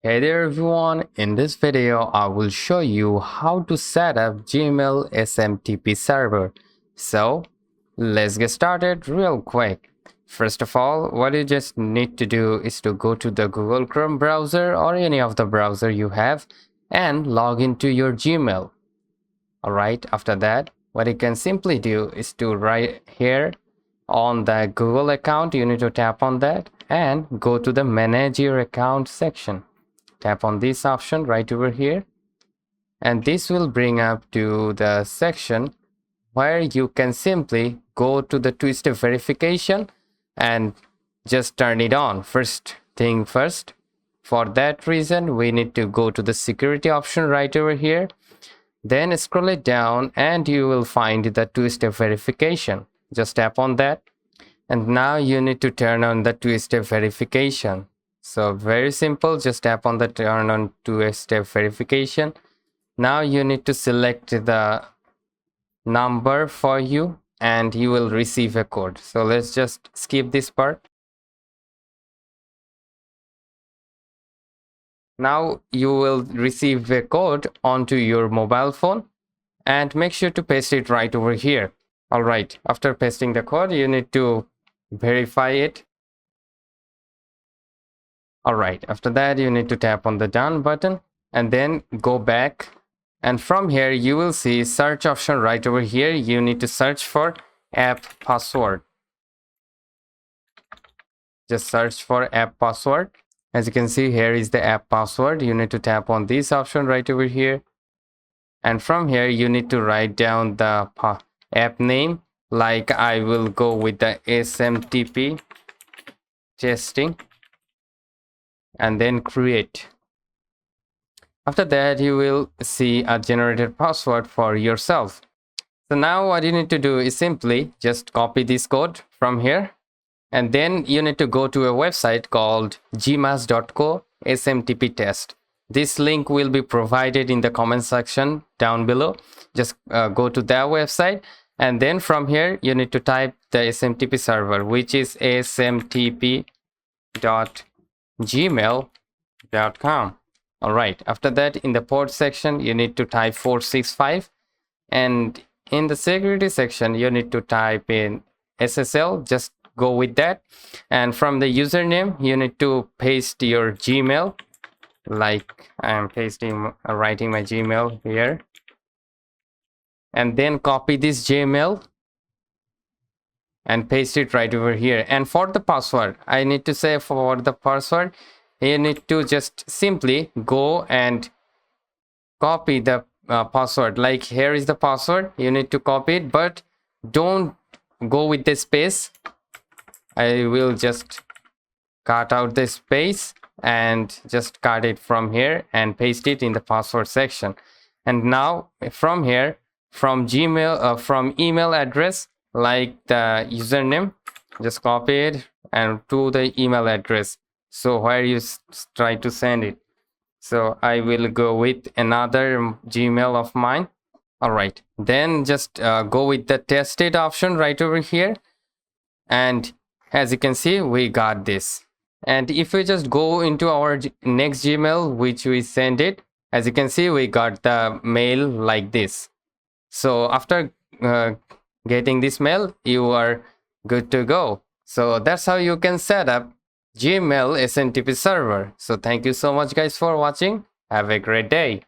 Hey there everyone, in this video I will show you how to set up Gmail SMTP server. So let's get started real quick. First of all, what you just need to do is to go to the Google Chrome browser or any of the browser you have and log into your Gmail. Alright, after that what you can simply do is to right here on the Google account, you need to tap on that and go to the manage your account section. Tap on this option right over here, and this will bring up to the section where you can simply go to the two-step verification and just turn it on. First thing first, for that reason we need to go to the security option right over here, then scroll it down and you will find the two-step verification. Just tap on that, and now you need to turn on the two-step verification. So very simple, just tap on the turn on two-step verification. Now you need to select the number for you and you will receive a code. So let's just skip this part. Now you will receive a code onto your mobile phone and make sure to paste it right over here. Alright, after pasting the code, you need to verify it. Alright, after that you need to tap on the done button and then go back, and from here you will see search option right over here. You need to search for app password. Just search for app password. As you can see, here is the app password. You need to tap on this option right over here, and from here you need to write down the app name. Like I will go with the SMTP testing and then create. After that you will see a generated password for yourself. So now what you need to do is simply just copy this code from here, and then you need to go to a website called gmas.co SMTP test. This link will be provided in the comment section down below. Just go to that website, and then from here you need to type the SMTP server, which is smtp.gmail.com. Alright, after that in the port section you need to type 465, and in the security section you need to type in SSL. Just go with that, and from the username you need to paste your Gmail. Like I am writing my Gmail here, and then copy this Gmail and paste it right over here. And for the password, I need to say for the password you need to just simply go and copy the password. Like here is the password, you need to copy it, but don't go with the space. I will just cut out the space and just cut it from here and paste it in the password section. And now from here, from Gmail, from email address, like the username, just copy it and to the email address, so where you try to send it. So I will go with another Gmail of mine. Alright, then just go with the tested option right over here, and as you can see we got this. And if we just go into our next Gmail which we send it, as you can see we got the mail like this. So after getting this mail, you are good to go. So that's how you can set up Gmail SMTP server. So thank you so much guys for watching. Have a great day.